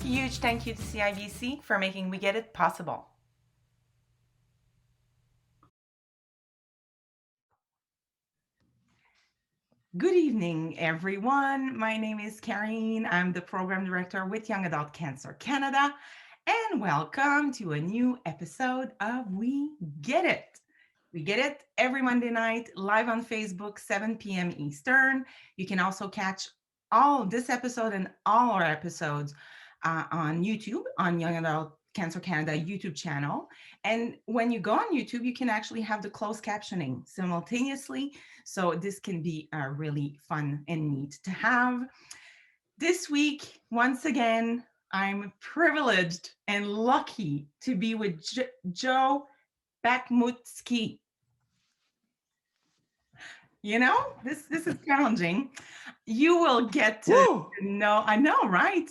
Huge thank you to CIBC for making We Get It possible. Good evening, everyone. My name is Karine. I'm the program director with Young Adult Cancer Canada, and welcome to a new episode of We Get It. We Get It every Monday night, live on Facebook, 7 p.m. Eastern. You can also catch all this episode and all our episodes on YouTube, on Young Adult Cancer Canada YouTube channel. And when you go on YouTube, you can actually have the closed captioning simultaneously. So this can be really fun and neat to have. This week, once again, I'm privileged and lucky to be with Joe Bakhmoutski. You know, this is challenging. You will get to Woo! know, I know, right?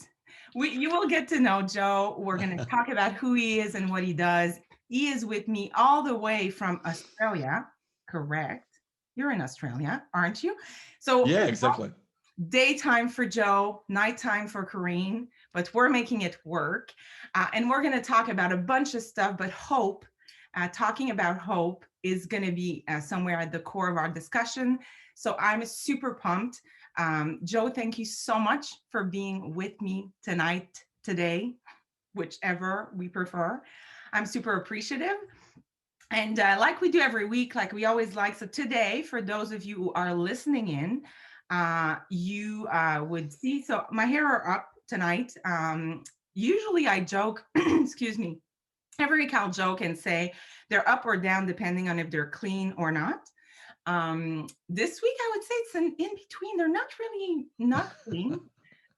You will get to know Joe. We're going to talk about who he is and what he does. He is with me all the way from Australia, correct? You're in Australia, aren't you? So Yeah, exactly. daytime for Joe, nighttime for Karine, but we're making it work. And we're going to talk about a bunch of stuff, but hope, talking about hope is going to be somewhere at the core of our discussion. So I'm super pumped. Joe, thank you so much for being with me tonight, today, whichever we prefer. I'm super appreciative. And like we do every week, like we always like, so today, for those of you who are listening in, you would see, so my hair are up tonight. Usually I joke, excuse me, every week I'll joke and say they're up or down depending on if they're clean or not. This week I would say it's an in between. They're not really not clean.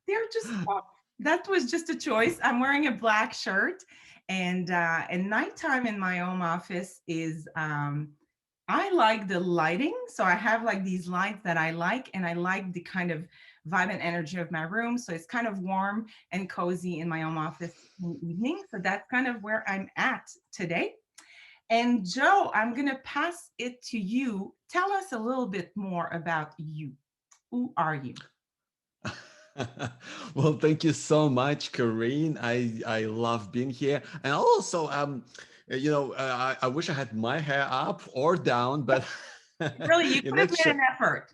They're just up. That was just a choice. I'm wearing a black shirt, and nighttime in my home office is I like the lighting. So I have like these lights that I like, and I like the kind of vibe and energy of my room. So it's kind of warm and cozy in my home office in the evening. So that's kind of where I'm at today. And Joe, I'm going to pass it to you. Tell us a little bit more about you. Who are you? Well, thank you so much, Karine. I love being here, and also I wish I had my hair up or down, but Really, you in could have that made an effort.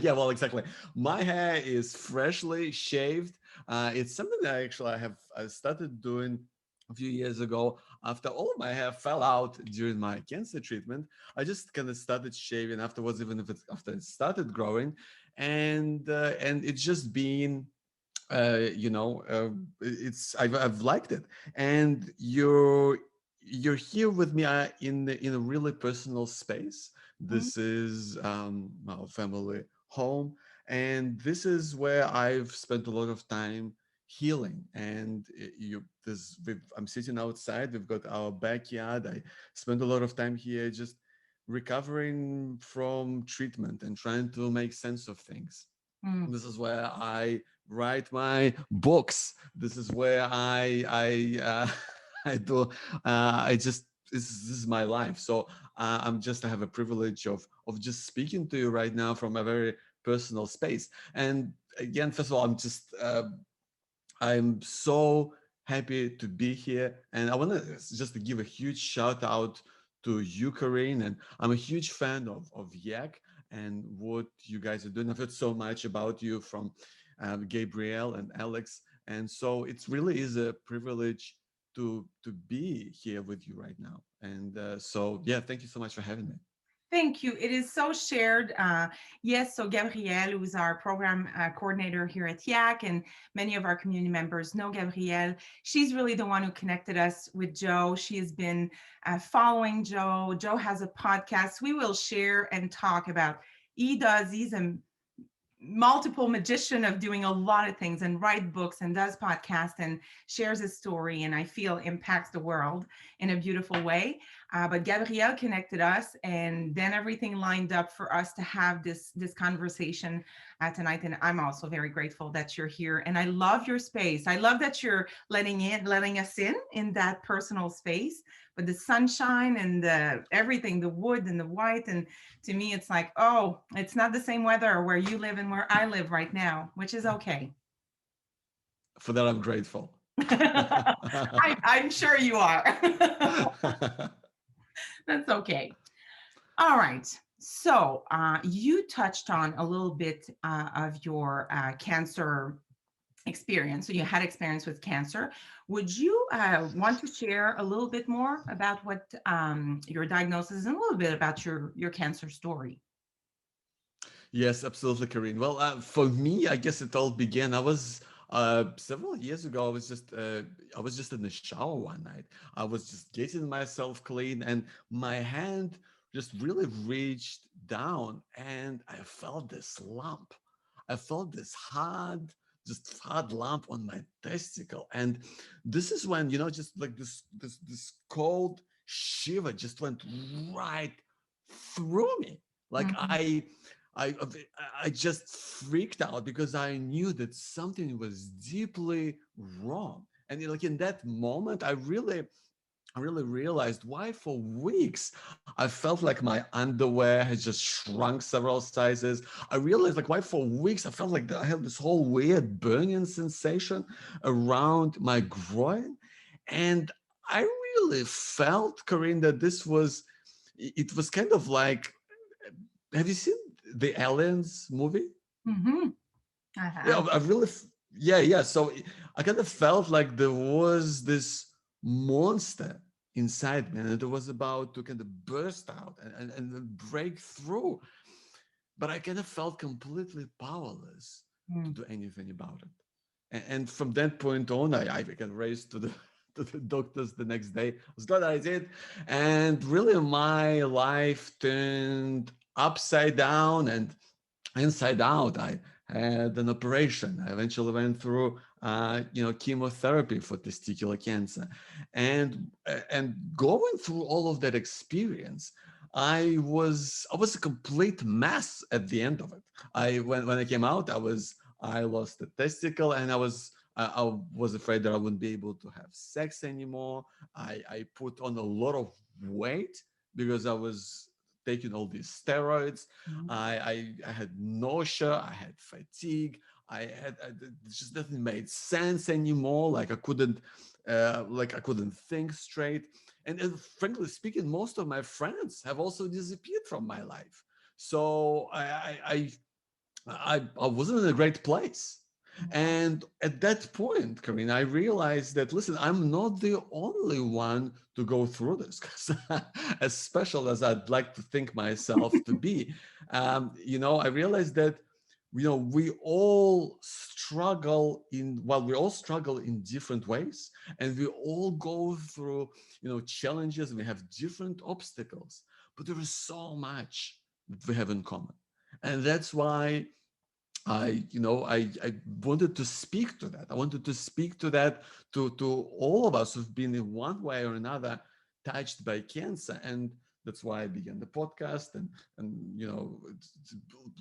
yeah, well, exactly. My hair is freshly shaved. It's something that I started doing a few years ago. After all of my hair fell out during my cancer treatment, I just kind of started shaving afterwards, even if it's after it started growing, and it's just been I've liked it, and you're here with me in a really personal space. Mhm. This is our family home, and this is where I've spent a lot of time healing. And I'm sitting outside. We've got our backyard. I spent a lot of time here just recovering from treatment and trying to make sense of things. Mm. This is where I write my books. This is where I do I just this is my life. So I have a privilege of just speaking to you right now from a very personal space. And again, first of all, I'm so happy to be here, and I want to just to give a huge shout out to you, Karine. And I'm a huge fan of Yak and what you guys are doing. I've heard so much about you from Gabrielle and Alex, and so it really is a privilege to be here with you right now. And so yeah, thank you so much for having me. Thank you. It is so shared. Yes, so Gabrielle, who's our program coordinator here at YAC, and many of our community members know Gabrielle. She's really the one who connected us with Joe. She has been following Joe. Joe has a podcast. We will share and talk about. He's a multiple magician of doing a lot of things and write books and does podcasts and shares his story, and I feel impacts the world in a beautiful way. But Gabrielle connected us, and then everything lined up for us to have this conversation tonight. And I'm also very grateful that you're here, and I love your space. I love that you're letting us in that personal space, but the sunshine and the everything, the wood and the white, and to me it's like, oh, it's not the same weather where you live and where I live right now, which is okay. For that, I'm grateful. I'm sure you are. That's okay. All right. So you touched on a little bit of your cancer experience. So you had experience with cancer. Would you want to share a little bit more about what your diagnosis and a little bit about your cancer story? Yes, absolutely, Karine. Well, for me, I guess it all began. I was several years ago. I was just in the shower one night. I was just getting myself clean, and my hand just really reached down, and I felt this lump. I felt this just hard lump on my testicle, and this is when just like this cold shiver just went right through me. Like Mhm. I I just freaked out because I knew that something was deeply wrong. And like in that moment, I really realized why for weeks I felt like my underwear had just shrunk several sizes. I realized like why for weeks I felt like I had this whole weird burning sensation around my groin. And I really felt, Corinne, that it was kind of like, have you seen the Aliens movie? Mhm. I Yeah, have. I really, yeah, yeah. So I kind of felt like there was this monster inside me, and it was about to kind of burst out and break through. But I kind of felt completely powerless to Mm. do anything about it. And from that point on, I got raised to the to the doctors the next day. I was glad I did, and really my life turned upside down and inside out. I had an operation. I eventually went through chemotherapy for testicular cancer, and going through all of that experience, I was a complete mess at the end of it. When I came out, I lost a testicle, and I was afraid that I wouldn't be able to have sex anymore. I put on a lot of weight because I was taking all these steroids. Mhm. I had nausea, I had fatigue, it just nothing made sense anymore. Like I couldn't think straight. And frankly speaking, most of my friends have also disappeared from my life. So I wasn't in a great place. Yeah. And at that point, Karine, I realized that, listen, I'm not the only one to go through this. 'Cause as special as I'd like to think myself to be, I realized that, we all struggle in different ways, and we all go through, challenges, and we have different obstacles, but there is so much that we have in common. And that's why I wanted to speak to that. I wanted to speak to that to all of us who've been in one way or another touched by cancer. And that's why I began the podcast, and it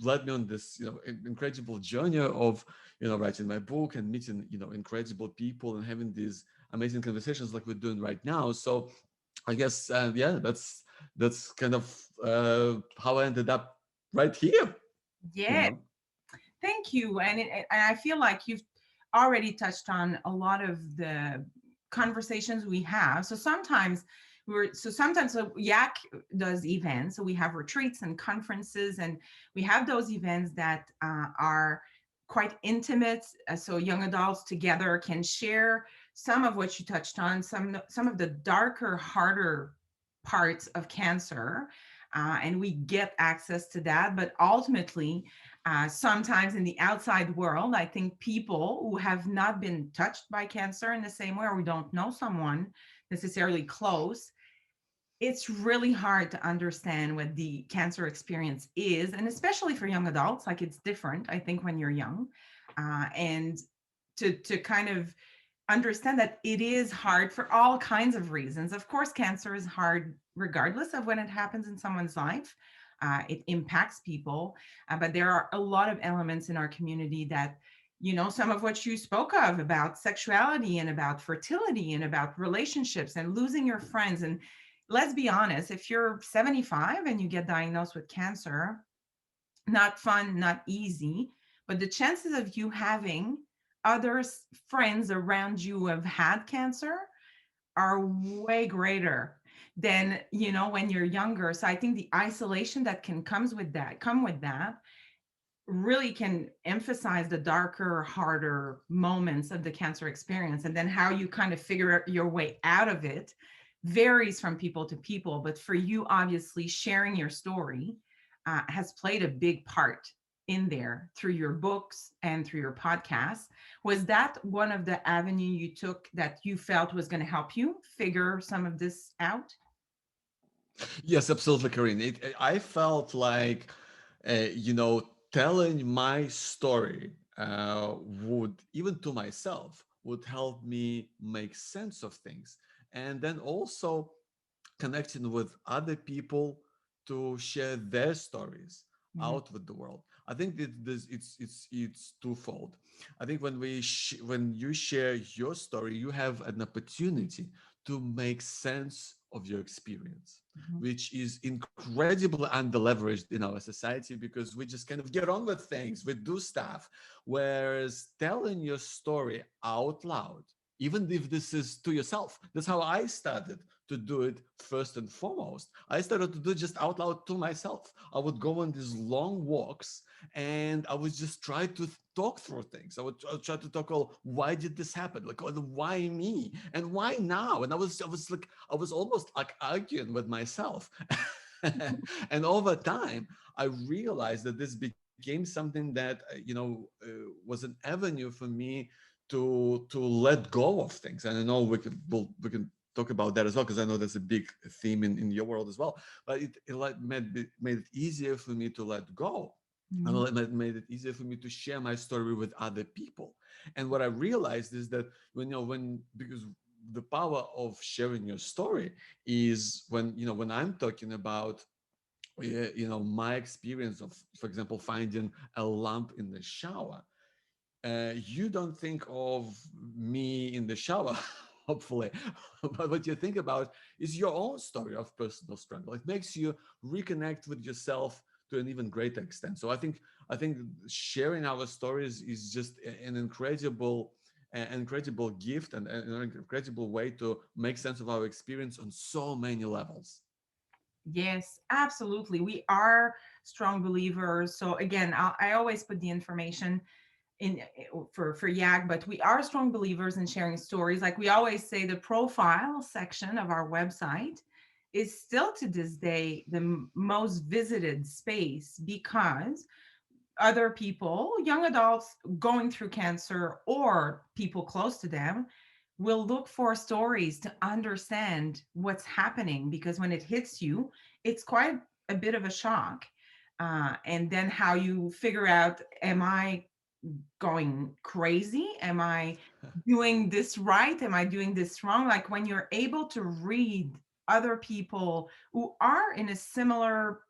led me on this incredible journey of writing my book and meeting incredible people and having these amazing conversations like we're doing right now. So I guess yeah, that's kind of how I ended up right here. You Yeah. know. Thank you. And I feel like you've already touched on a lot of the conversations we have. So sometimes Yak does events. So we have retreats and conferences, and we have those events that are quite intimate. So young adults together can share some of what you touched on, some of the darker, harder parts of cancer, and we get access to that. But ultimately, sometimes in the outside world, I think people who have not been touched by cancer in the same way, or we don't know someone necessarily close, it's really hard to understand what the cancer experience is. And especially for young adults, like it's different, I think, when you're young. And to kind of understand that it is hard for all kinds of reasons. Of course, cancer is hard regardless of when it happens in someone's life. It impacts people, but there are a lot of elements in our community that, some of what you spoke of about sexuality and about fertility and about relationships and losing your friends. And let's be honest, if you're 75 and you get diagnosed with cancer, not fun, not easy, but the chances of you having friends around you who have had cancer are way greater than, when you're younger. So I think the isolation that can come with that really can emphasize the darker, harder moments of the cancer experience. And then how you kind of figure your way out of it varies from people to people. But for you, obviously, sharing your story has played a big part in there through your books and through your podcast. Was that one of the avenue you took that you felt was going to help you figure some of this out? Yes, absolutely, Karine. I felt like, telling my story would, even to myself, would help me make sense of things. And then also connecting with other people to share their stories Mhm. out with the world. I think that it's twofold. I think when you share your story, you have an opportunity to make sense of your experience, Mhm. which is incredibly underleveraged in our society because we just kind of get on with things, we do stuff. Whereas telling your story out loud, even if this is to yourself, that's how I started to do it first and foremost. I started to do it just out loud to myself. I would go on these long walks and I would just try to talk through things. I would try to talk, oh, why did this happen? Like, oh, why me? And why now? And I was almost like arguing with myself. And over time, I realized that this became something that, was an avenue for me to let go of things. And I know we can talk about that as well, because I know that's a big theme in your world as well. But made it easier for me to let go. And Mhm. it made it easier for me to share my story with other people. And what I realized is that because the power of sharing your story is when I'm talking about my experience of, for example, finding a lump in the shower. You don't think of me in the shower, hopefully, but what you think about is your own story of personal struggle. It makes you reconnect with yourself to an even greater extent. So I think sharing our stories is just an incredible gift and an incredible way to make sense of our experience on so many levels. Yes, absolutely. We are strong believers. So again, I always put the information in for YAG, but we are strong believers in sharing stories. Like we always say, the profile section of our website is still to this day the most visited space because other people, young adults going through cancer or people close to them, will look for stories to understand what's happening because when it hits you, it's quite a bit of a shock. And then how you figure out, am I going crazy? Am I doing this right? Am I doing this wrong? Like when you're able to read other people who are in a similar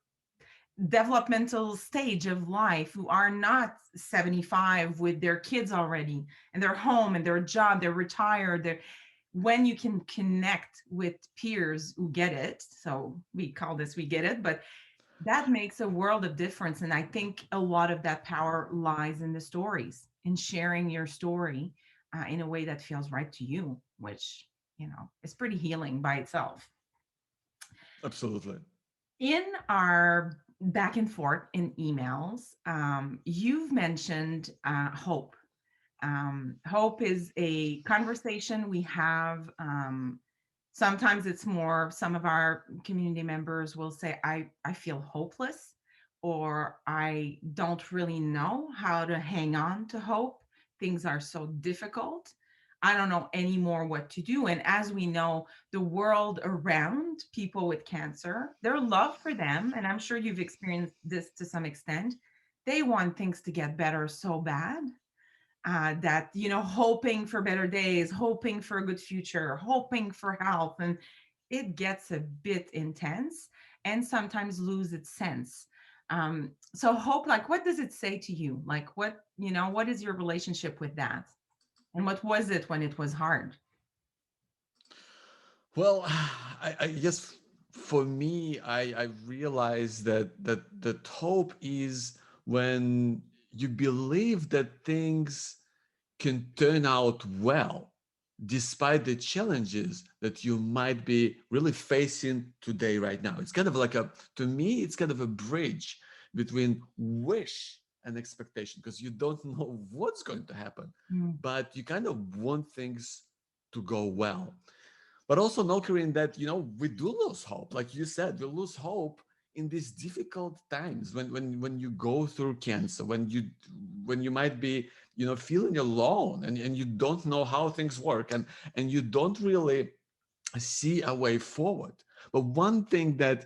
developmental stage of life, who are not 75 with their kids already and their home and their job, they're retired, when you can connect with peers who get it, so we call this we get it, but that makes a world of difference. And I think a lot of that power lies in the stories, in sharing your story in a way that feels right to you, which is pretty healing by itself. Absolutely. In our back and forth in emails, you've mentioned hope. Hope is a conversation we have. Sometimes it's more, some of our community members will say, I feel hopeless, or I don't really know how to hang on to hope. Things are so difficult. I don't know anymore what to do. And as we know, the world around people with cancer, their love for them, and I'm sure you've experienced this to some extent, they want things to get better so bad that hoping for better days, hoping for a good future, hoping for health, and it gets a bit intense and sometimes lose its sense. So hope, like, what does it say to you? Like, what is your relationship with that, and what was it when it was hard? Well, I guess for me, I realized that hope is when you believe that things can turn out well despite the challenges that you might be really facing today right now. It's kind of like to me, it's kind of a bridge between wish and expectation, because you don't know what's going to happen, Mm. but you kind of want things to go well. But also know, Karine, that we do lose hope. Like you said, we lose hope in these difficult times when you go through cancer, when you might be feeling alone, and you don't know how things work, and you don't really see a way forward. But one thing that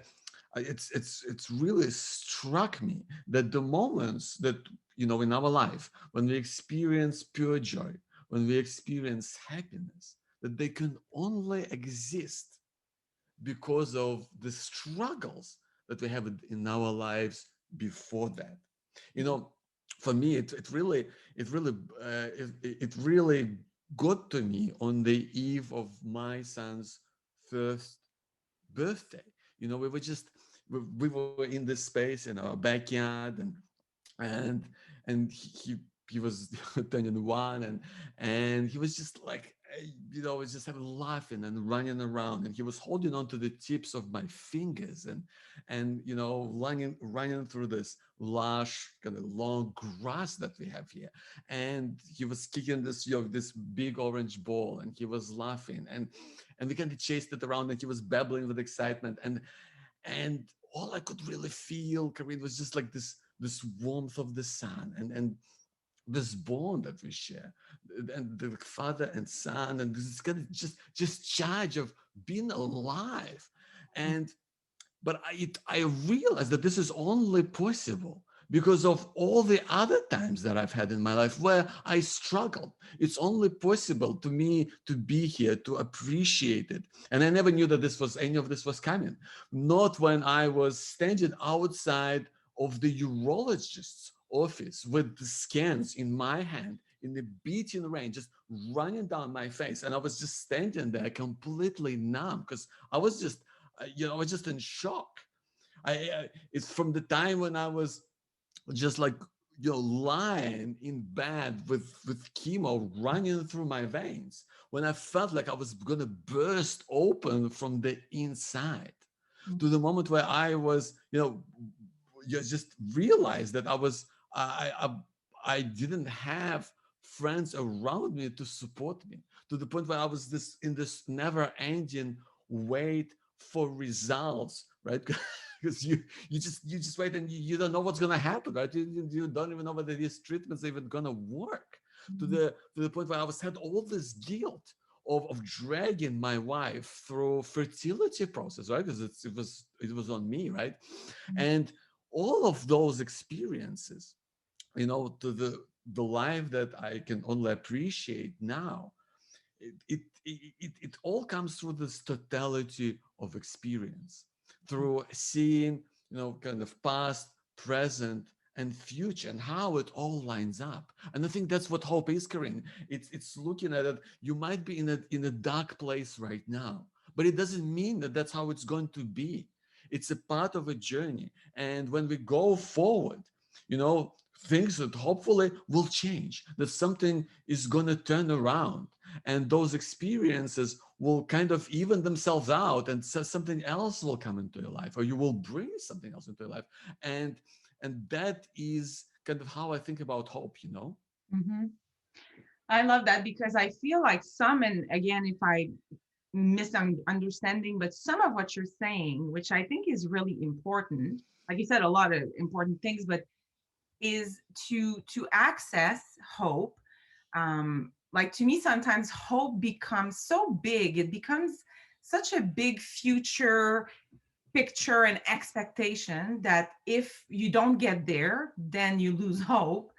it's really struck me, that the moments that in our life when we experience pure joy, when we experience happiness, that they can only exist because of the struggles that we have in our lives before that. You know, for me, it really got to me on the eve of my son's first birthday. We were in this space in our backyard, and and he was turning one, and he was just like was just having laughing and running around, and he was holding on to the tips of my fingers, and running through this lush kind of long grass that we have here, and he was kicking this big orange ball, and he was laughing, and we kind of chased it around, and he was babbling with excitement, and all I could really feel, Karine, was just like this warmth of the sun, and this bond that we share, and the father and son, and this kind of just charge of being alive. And but I realized that this is only possible because of all the other times that I've had in my life where I struggled. It's only possible to me to be here, to appreciate it. And I never knew that any of this was coming. Not when I was standing outside of the urologist's office with the scans in my hand in the beating rain, just running down my face. And I was just standing there completely numb because I was just I was just in shock. It's from the time when I was just like lying in bed with chemo running through my veins, when I felt like I was gonna burst open from the inside, to the moment where I was you just realized that I didn't have friends around me to support me, to the point where I was in this never ending wait for results, right? Because you just wait, and you don't know what's going to happen, right? You don't even know whether these treatments are even going to work, to the point where I was had all this guilt of dragging my wife through fertility process, right? Because it was on me, right? And all of those experiences, to the life that I can only appreciate now, it all comes through this totality of experience, through seeing kind of past, present, and future, and how it all lines up. And I think that's what hope is, Karine. It's looking at it. You might be in a dark place right now, but it doesn't mean that that's how it's going to be. It's a part of a journey, and when we go forward, things that hopefully will change, that something is going to turn around, and those experiences will kind of even themselves out, and so something else will come into your life, or you will bring something else into your life. And that is kind of how I think about hope. Mhm. I love that because I feel like some, and again, if I misunderstanding, but some of what you're saying, which I think is really important, like you said, a lot of important things, but is to access hope. Like to me, sometimes hope becomes so big, it becomes such a big future picture and expectation that if you don't get there, then you lose hope.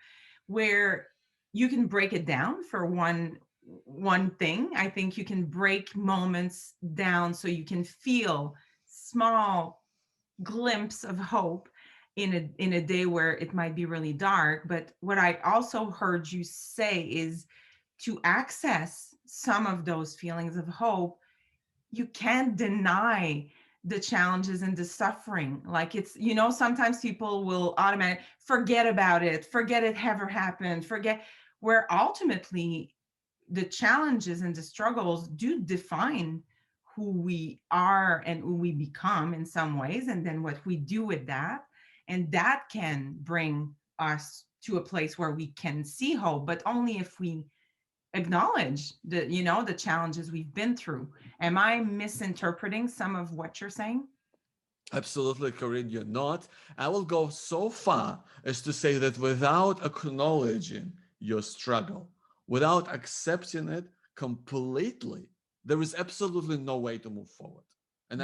Where you can break it down for one thing. I think you can break moments down so you can feel small glimpse of hope in a day where it might be really dark. But what I also heard you say is to access some of those feelings of hope, you can't deny the challenges and the suffering. Like it's, sometimes people will automatically forget about it, forget it ever happened, forget. where ultimately the challenges and the struggles do define who we are and who we become in some ways, and then what we do with that. And that can bring us to a place where we can see hope, but only if we acknowledge the, the challenges we've been through. Am I misinterpreting some of what you're saying? Absolutely, Karine, you're not. I will go so far as to say that without acknowledging your struggle, without accepting it completely, there is absolutely no way to move forward. And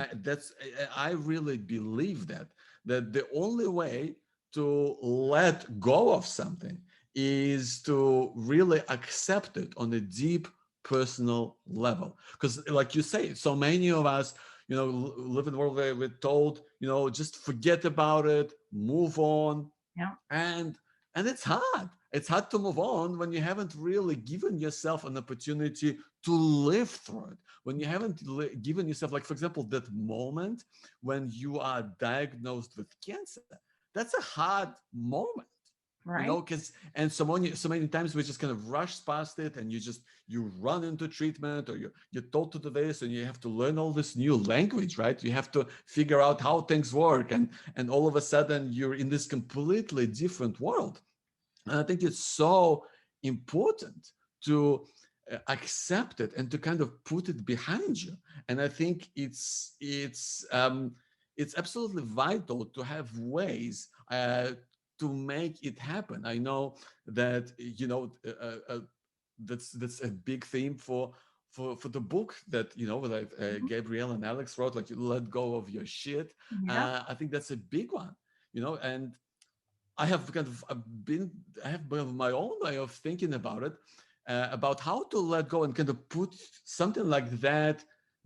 I really believe that the only way to let go of something is to really accept it on a deep personal level. Because, like you say, so many of us, live in a world where we're told, just forget about it, move on. Yeah. And it's hard. It's hard to move on when you haven't really given yourself an opportunity to live through it. When you haven't given yourself, like, for example, that moment when you are diagnosed with cancer, that's a hard moment, Right. because and so many times we just kind of rush past it, and you run into treatment, or you're told to do this, and you have to learn all this new language, right? You have to figure out how things work, and all of a sudden you're in this completely different world. And I think it's so important to accept it and to kind of put it behind you. And I think it's absolutely vital to have ways to make it happen. I know that that's a big theme for the book that that Mhm. Gabrielle and Alex wrote, like, you let go of your shit. Yeah. I think that's a big one, and I have kind of I have my own way of thinking about it, about how to let go and kind of put something like that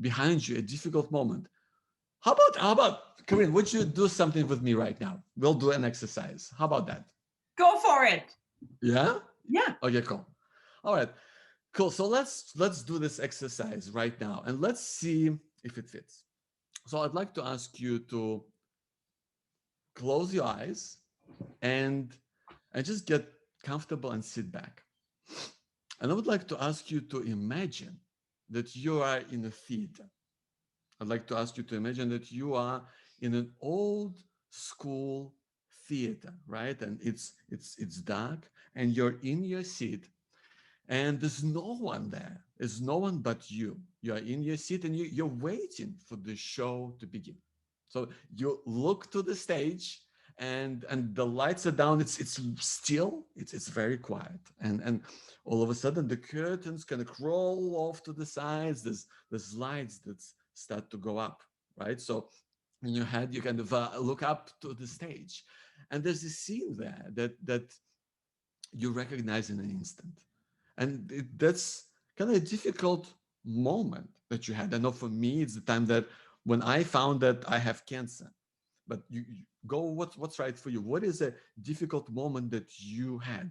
behind you, a difficult moment. How about Karine? Would you do something with me right now? We'll do an exercise. How about that? Go for it. Yeah. Yeah. Okay. Cool. All right. Cool. So let's do this exercise right now, and let's see if it fits. So I'd like to ask you to close your eyes and just get comfortable and sit back. And I would like to ask you to imagine that you are in a theater. I'd like to ask you to imagine that you are in an old school theater, right? And it's dark, and you're in your seat, and there's no one there. There's no one but you. You are in your seat, and you're waiting for the show to begin. So you look to the stage, and the lights are down. It's still. It's very quiet, and all of a sudden the curtains kind of crawl off to the sides. There's lights that start to go up, right? So in your head you kind of look up to the stage, and there's a scene there that you recognize in an instant. And that's kind of a difficult moment that you had. I know for me, it's the time that when I found that I have cancer. But you go, what's right for you? What is a difficult moment that you had?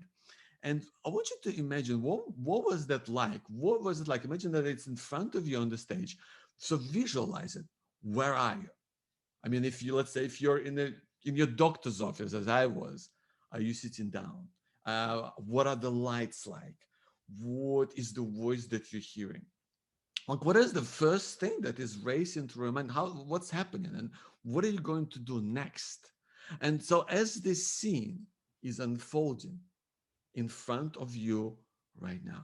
And I want you to imagine what was that like? What was it like? Imagine that it's in front of you on the stage. So visualize it. Where are you? I mean, if you let's say if you're in your doctor's office, as I was, are you sitting down? What are the lights like? What is the voice that you're hearing? Like, what is the first thing that is racing through your mind? What's happening, and what are you going to do next? And so, as this scene is unfolding in front of you right now,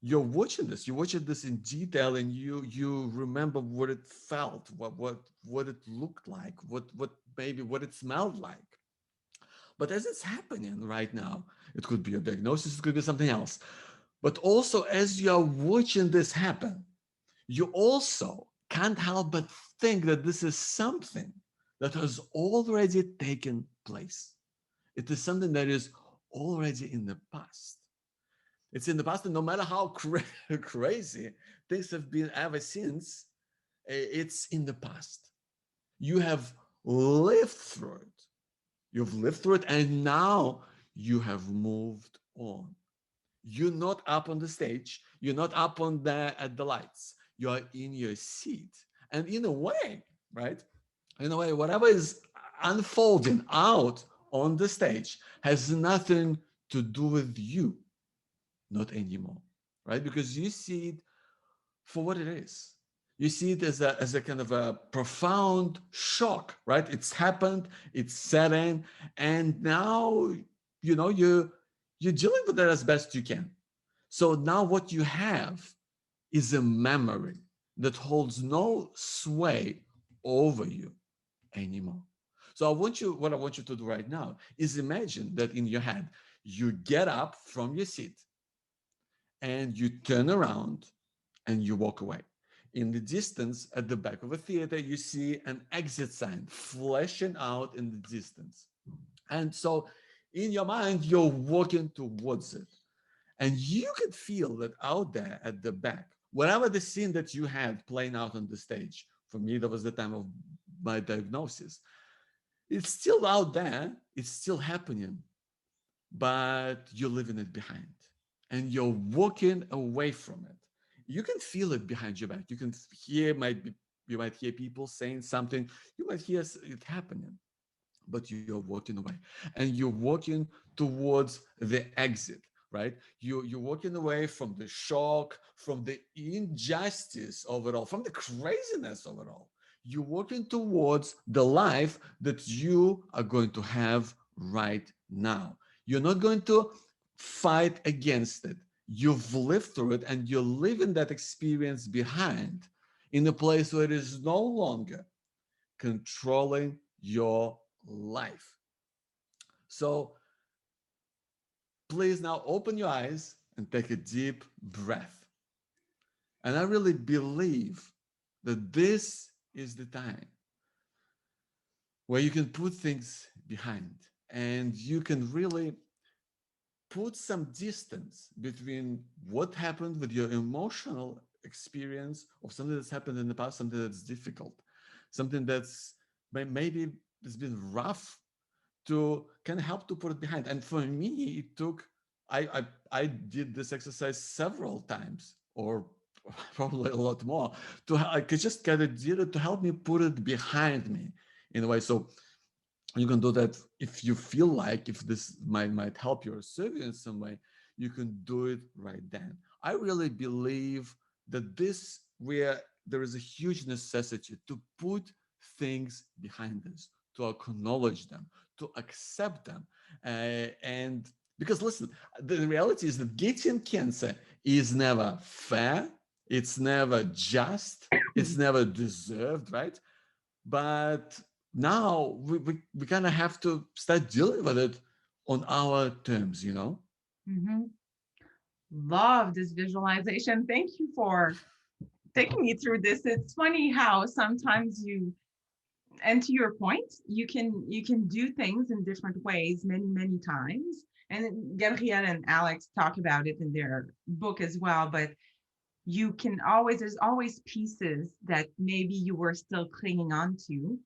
you're watching this in detail, and you remember what it felt, what it looked like, what maybe what it smelled like. But as it's happening right now, it could be a diagnosis, it could be something else. But also, as you're watching this happen, you also can't help but think that this is something that has already taken place. It is something that is already in the past. It's in the past, and no matter how crazy things have been ever since, it's in the past. You have lived through it. You've lived through it, and now you have moved on. You're not up on the stage. You're not up on at the lights. You are in your seat, and in a way, right? In a way, whatever is unfolding out on the stage has nothing to do with you. not anymore, right? Because you see it for what it is. You see it as a kind of a profound shock, right? It's happened, it's set in, and now you're dealing with it as best you can. So now what you have is a memory that holds no sway over you anymore. So what I want you to do right now is imagine that in your head, you get up from your seat and you turn around and you walk away. In the distance, at the back of a theater, you see an exit sign flashing out in the distance. And so in your mind, you're walking towards it. And you can feel that out there at the back, whatever the scene that you had playing out on the stage, for me, that was the time of my diagnosis, it's still out there, it's still happening, but you're leaving it behind and you're walking away from it. You can feel it behind your back. You can hear, you might hear people saying something, you might hear it happening, but you're walking away and you're walking towards the exit, right? You're walking away from the shock, from the injustice of it all, from the craziness of it all. You're walking towards the life that you are going to have right now. You're not going to fight against it. You've lived through it and you're leaving that experience behind in a place where it is no longer controlling your life. So please now open your eyes and take a deep breath. And I really believe that this is the time where you can put things behind and you can really put some distance between what happened with your emotional experience of something that's happened in the past, something that's difficult, something that's maybe it's been rough to kind of help to put it behind. And for me, it took I did this exercise several times, or probably a lot more, to I could just kind of did it to help me put it behind me in a way. So you can do that if you feel like if this might help you or serve you in some way, you can do it right then. I really believe that this where there is a huge necessity to put things behind us, to acknowledge them, to accept them, and because listen, the reality is that getting cancer is never fair, it's never just, it's never deserved, right? But now we kind of have to start dealing with it on our terms, you know? Mhm. Love this visualization. Thank you for taking me through this. It's funny how sometimes you, and to your point, you can do things in different ways many times. And Gabrielle and Alex talk about it in their book as well. But you can always, there's always pieces that maybe you were still clinging on to,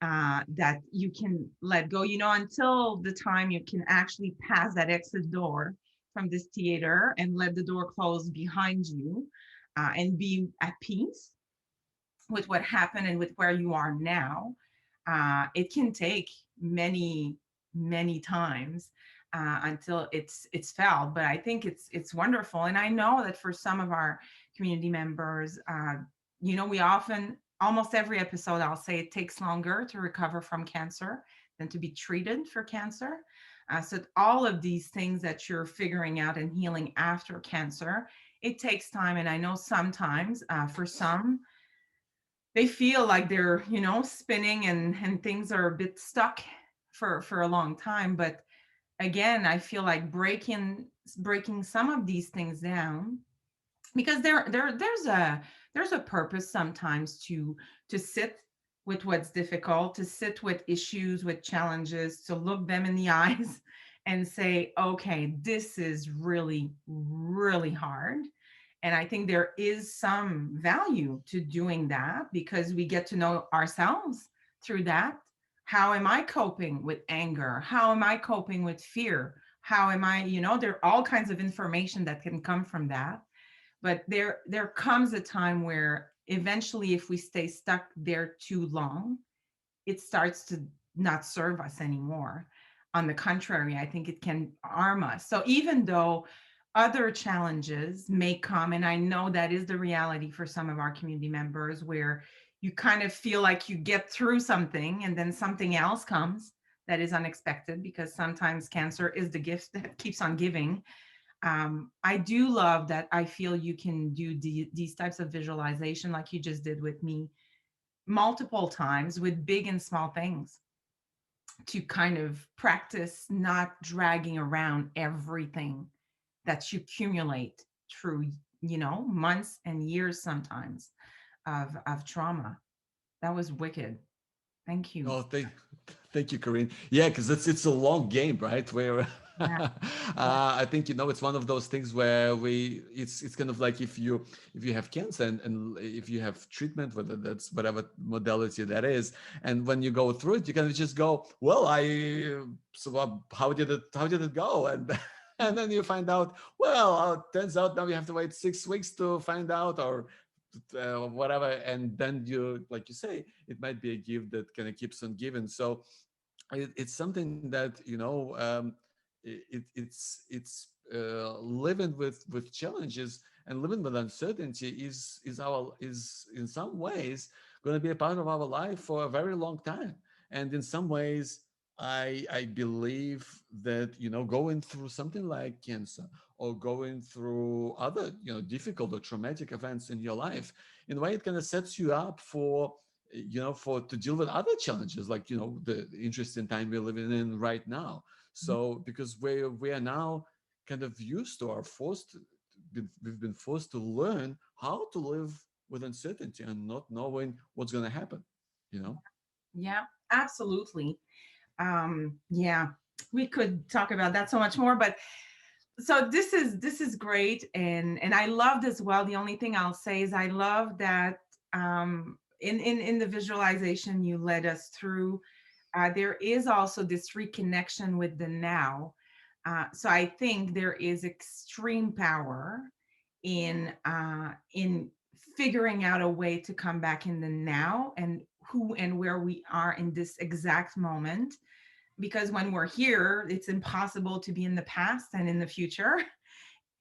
that you can let go, until the time you can actually pass that exit door from this theater and let the door close behind you, and be at peace with what happened and with where you are now. It can take many times, until it's felt. But I think it's wonderful, and I know that for some of our community members, we often, almost every episode, I'll say it takes longer to recover from cancer than to be treated for cancer. So all of these things that you're figuring out and healing after cancer, it takes time. And I know sometimes, for some, they feel like they're, spinning, and things are a bit stuck for a long time. But again, I feel like breaking some of these things down, because there's a purpose sometimes to sit with what's difficult, to sit with issues, with challenges, to look them in the eyes and say, okay, this is really hard. And I think there is some value to doing that, because we get to know ourselves through that. How am I coping with anger? How am I coping with fear? How am I, there are all kinds of information that can come from that. But there comes a time where eventually, if we stay stuck there too long, it starts to not serve us anymore. On the contrary, I think it can harm us. So even though, other challenges may come, and I know that is the reality for some of our community members, where you kind of feel like you get through something and then something else comes that is unexpected, because sometimes cancer is the gift that keeps on giving. I do love that. I feel you can do these types of visualization like you just did with me multiple times with big and small things, to kind of practice not dragging around everything that you accumulate through, months and years sometimes of trauma. That was wicked. Thank you. Oh, thank you, Karine. Yeah, because it's a long game, right? Where Yeah. Yeah. I think it's one of those things where it's kind of like if you have cancer and if you have treatment, whether that's whatever modality that is, and when you go through it, you can just go, well, how did it go? And and then you find out, well, turns out now you have to wait 6 weeks to find out, or whatever, and then you, like you say, it might be a gift that kind of keeps on giving. So it's something that living with challenges and living with uncertainty is in some ways going to be a part of our life for a very long time. And in some ways, I believe that going through something like cancer or going through other difficult or traumatic events in your life, in a way it kind of sets you up for for to deal with other challenges, like the interesting time we're living in right now. So because we are now kind of used to, we've been forced to learn how to live with uncertainty and not knowing what's going to happen, you know. Yeah, absolutely. Yeah, we could talk about that so much more, but so this is great, and I loved as well. The only thing I'll say is I love that in the visualization you led us through. There is also this reconnection with the now. So I think there is extreme power in figuring out a way to come back in the now, and who and where we are in this exact moment, because when we're here, it's impossible to be in the past and in the future.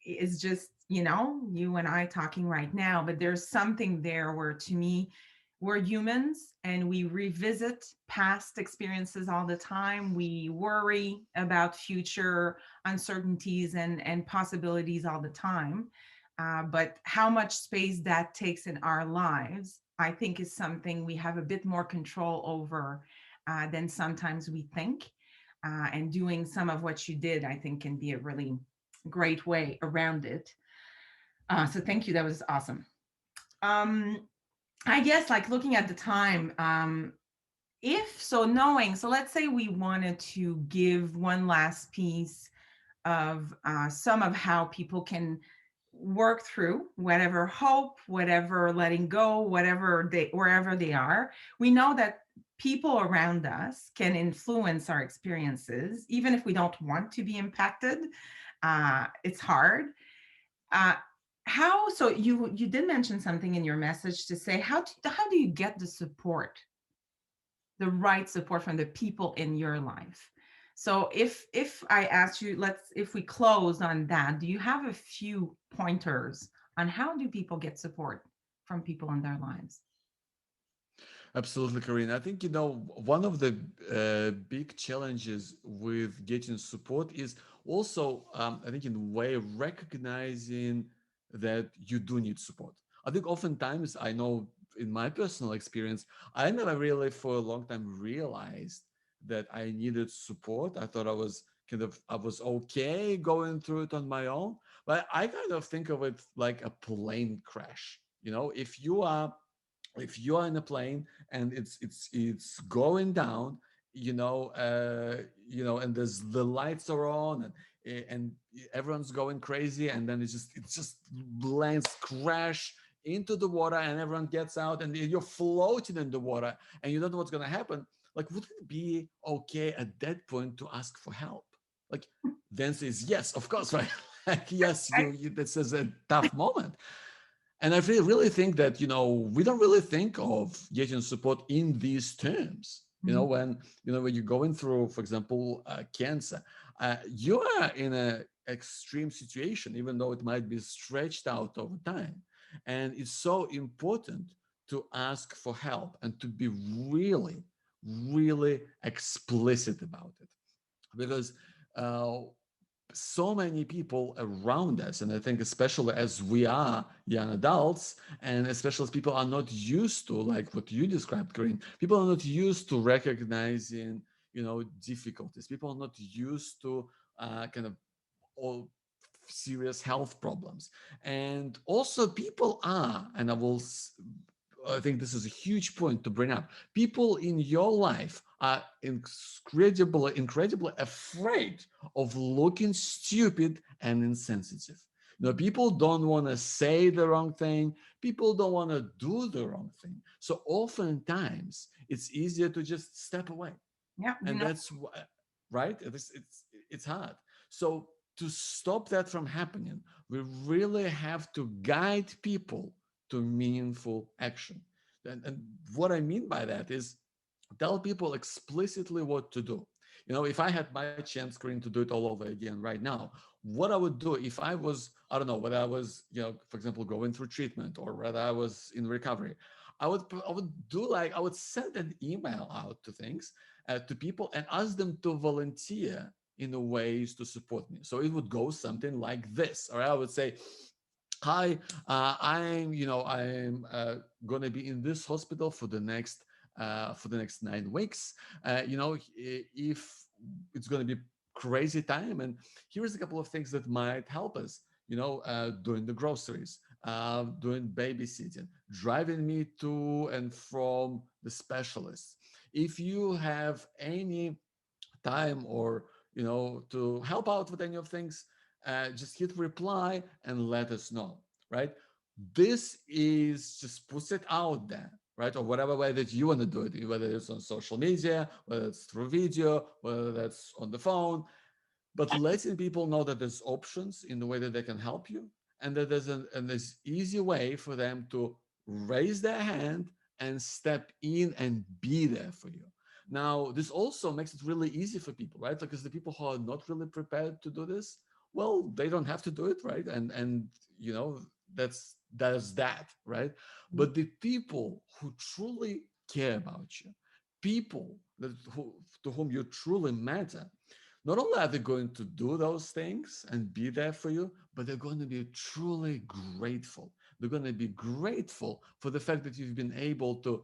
It's just, you and I talking right now, but there's something there where, to me, we're humans and we revisit past experiences all the time. We worry about future uncertainties and possibilities all the time. But how much space that takes in our lives, I think, is something we have a bit more control over than sometimes we think. And doing some of what you did, I think, can be a really great way around it. So thank you. That was awesome. Um, I guess, like, looking at the time, if so, knowing, so let's say we wanted to give one last piece of some of how people can work through whatever hope, whatever letting go, wherever they are. We know that people around us can influence our experiences, even if we don't want to be impacted. It's hard. Uh, how so you did mention something in your message to say, how do you get the right support from the people in your life? So if I asked you, if we close on that, do you have a few pointers on how do people get support from people in their lives? Absolutely, Karine. I think one of the big challenges with getting support is also, I think, in a way, recognizing that you do need support. I think oftentimes, I know in my personal experience, I never really for a long time realized that I needed support. I thought I was okay going through it on my own, but I kind of think of it like a plane crash. If you are in a plane and it's going down, and there's the lights are on, and everyone's going crazy, and then it just lands crash into the water, and everyone gets out, and you're floating in the water, and you don't know what's going to happen. Like, would it be okay at that point to ask for help? Like, then says yes, of course, right? Like, yes, this is a tough moment. And I really think that we don't really think of getting support in these terms. Mhm. When you're going through, for example, cancer, you are in a extreme situation, even though it might be stretched out over time. And it's so important to ask for help and to be really, really explicit about it, because uh, so many people around us, and I think especially as we are young adults, and especially as people are not used to, like what you described, Karine, people are not used to recognizing, difficulties. People are not used to kind of all serious health problems. And also people are, and I think this is a huge point to bring up. People in your life are incredibly afraid of looking stupid and insensitive. People don't want to say the wrong thing. People don't want to do the wrong thing. So oftentimes it's easier to just step away, Yeah, and that's why, right? It's hard. So to stop that from happening, we really have to guide people to meaningful action. And what I mean by that is tell people explicitly what to do. If I had my chance, screen, to do it all over again right now, what I would do if I was, I don't know, whether I was, for example, going through treatment or whether I was in recovery, I would send an email out to things, to people, and ask them to volunteer in the ways to support me. So it would go something like this, or I would say, hi, I'm going to be in this hospital for the next 9 weeks. If it's going to be crazy time, and here's a couple of things that might help us, doing the groceries, doing babysitting, driving me to and from the specialists. If you have any time, or to help out with any of things, just hit reply and let us know, right? This is just puts it out there, right? Or whatever way that you want to do it, whether it's on social media, whether it's through video, whether that's on the phone, but letting people know that there's options in the way that they can help you, and that there's easy way for them to raise their hand and step in and be there for you. Now, this also makes it really easy for people, right? Because the people who are not really prepared to do this, well, they don't have to do it, right? And you know that's that, right? But the people who truly care about you, people to whom you truly matter, not only are they going to do those things and be there for you, but they're going to be truly grateful. They're going to be grateful for the fact that you've been able to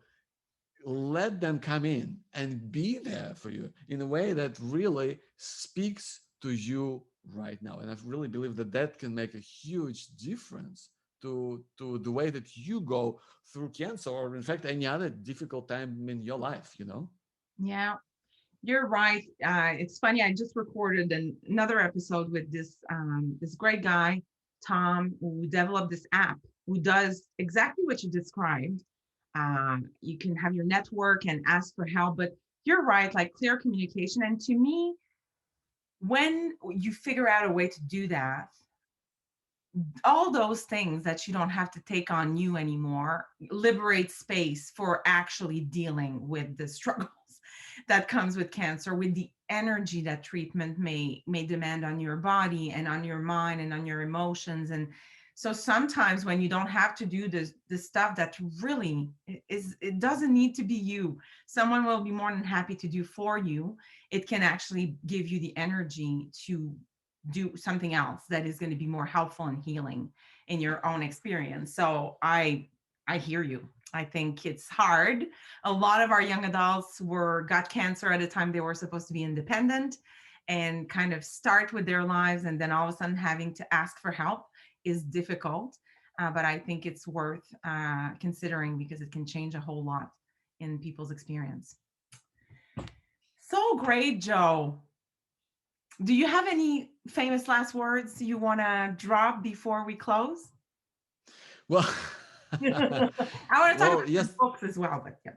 let them come in and be there for you in a way that really speaks to you right now. And I really believe that that can make a huge difference to the way that you go through cancer, or in fact any other difficult time in your life. yeah, you're right. It's funny. I just recorded another episode with this great guy, Tom, who developed this app who does exactly what you described. You can have your network and ask for help, but you're right, like clear communication. And to me, when you figure out a way to do that, all those things that you don't have to take on you anymore liberate space for actually dealing with the struggles that comes with cancer, with the energy that treatment may demand on your body and on your mind and on your emotions. And so sometimes when you don't have to do this stuff that really is, it doesn't need to be you, someone will be more than happy to do for you. It can actually give you the energy to do something else that is going to be more helpful and healing in your own experience. So I hear you. I think it's hard. A lot of our young adults were got cancer at a time they were supposed to be independent and kind of start with their lives, and then all of a sudden having to ask for help is difficult. But I think it's worth considering because it can change a whole lot in people's experience. So great, Joe. Do you have any famous last words you want to drop before we close? Well, I want to talk well, about your yes, books as well, but yeah.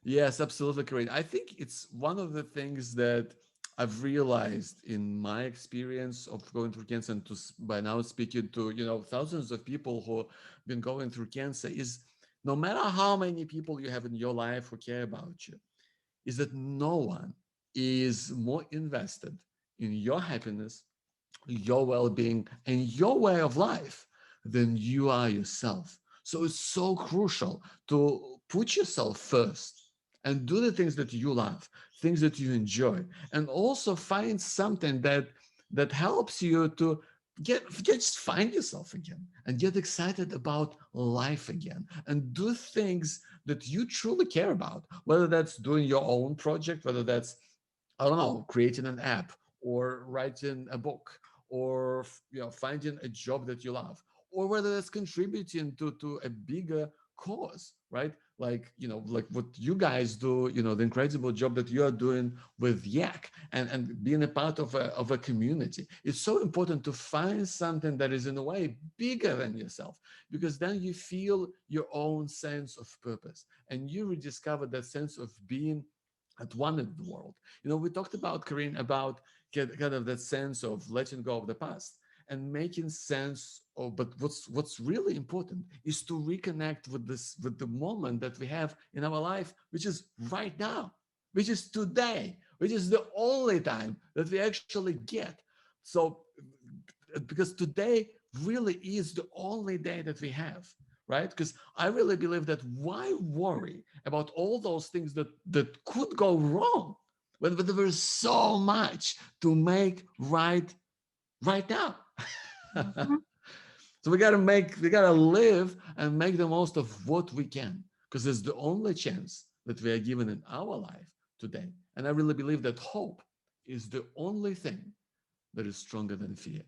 yes, absolutely, Karine. I think it's one of the things that I've realized in my experience of going through cancer, and by now speaking to thousands of people who have been going through cancer, is no matter how many people you have in your life who care about you, is that no one is more invested in your happiness, your well-being, and your way of life than you are yourself. So it's so crucial to put yourself first and do the things that you love, things that you enjoy, and also find something that helps you to just find yourself again and get excited about life again and do things that you truly care about, whether that's doing your own project, whether that's, I don't know, creating an app or writing a book or finding a job that you love, or whether that's contributing to a bigger cause, right? Like, like what you guys do, the incredible job that you are doing with Yak and being a part of a community. It's so important to find something that is in a way bigger than yourself, because then you feel your own sense of purpose and you rediscover that sense of being at one in the world. We talked about, Karine, about kind of that sense of letting go of the past and making sense of, but what's really important is to reconnect with the moment that we have in our life, which is right now, which is today, which is the only time that we actually get. So because today really is the only day that we have, right? Because I really believe that why worry about all those things that could go wrong when there is so much to make right now. Mhm. So we gotta live and make the most of what we can, because it's the only chance that we are given in our life today. And I really believe that hope is the only thing that is stronger than fear.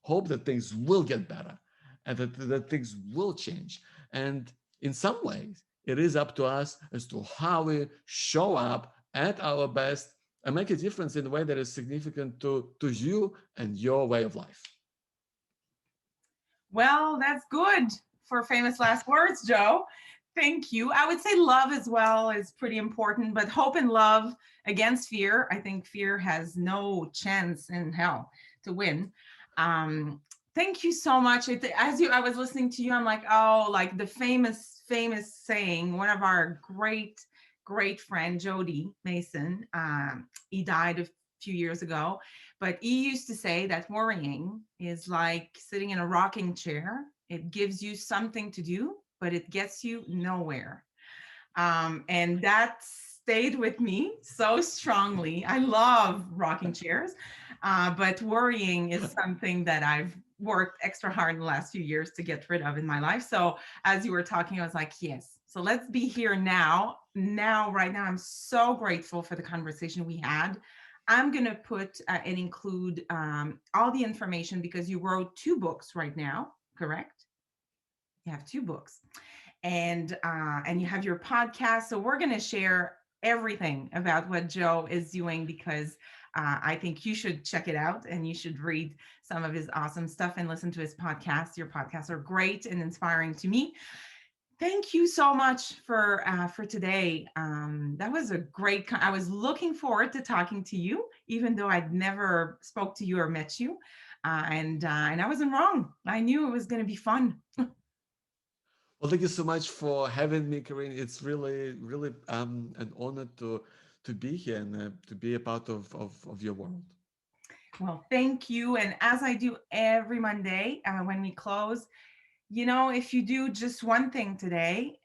Hope that things will get better and that things will change. And in some ways, it is up to us as to how we show up at our best and make a difference in a way that is significant to you and your way of life. Well, that's good for famous last words, Joe. Thank you. I would say love as well is pretty important, but hope and love against fear. I think fear has no chance in hell to win. Um, Thank you so much. I was listening to you, I'm like, oh, like the famous saying. One of our great friend Jody Mason, he died a few years ago, but he used to say that worrying is like sitting in a rocking chair. It gives you something to do, but it gets you nowhere. And that stayed with me so strongly. I love rocking chairs, but worrying is something that I've worked extra hard in the last few years to get rid of in my life. So as you were talking, I was like, yes. So let's be here now. Right now, I'm so grateful for the conversation we had. I'm going to put and include all the information because you wrote 2 books right now, correct? You have 2 books and you have your podcast. So we're going to share everything about what Joe is doing because I think you should check it out and you should read some of his awesome stuff and listen to his podcast. Your podcasts are great and inspiring to me. Thank you so much for today. That was a great. I was looking forward to talking to you, even though I'd never spoke to you or met you, and I wasn't wrong. I knew it was going to be fun. Well, thank you so much for having me, Karine. It's really an honor to be here and to be a part of your world. Well, thank you. And as I do every Monday when we close, if you do just one thing today,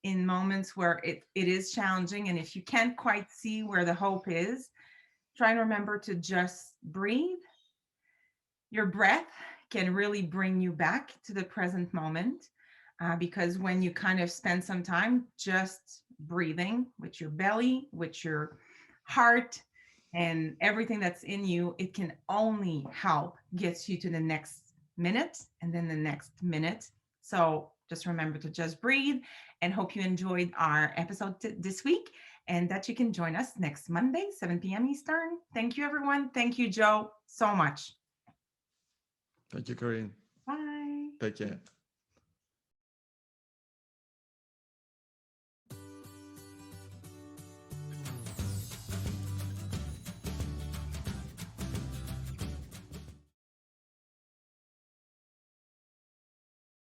in moments where it is challenging, and if you can't quite see where the hope is, try and remember to just breathe. Your breath can really bring you back to the present moment because when you kind of spend some time just breathing with your belly, with your heart, and everything that's in you, it can only help get you to the next minute and then the next minute. So just remember to just breathe and hope you enjoyed our episode this week and that you can join us next Monday, 7 p.m. Eastern. Thank you, everyone. Thank you, Joe, so much. Thank you, Karine. Bye. Take care.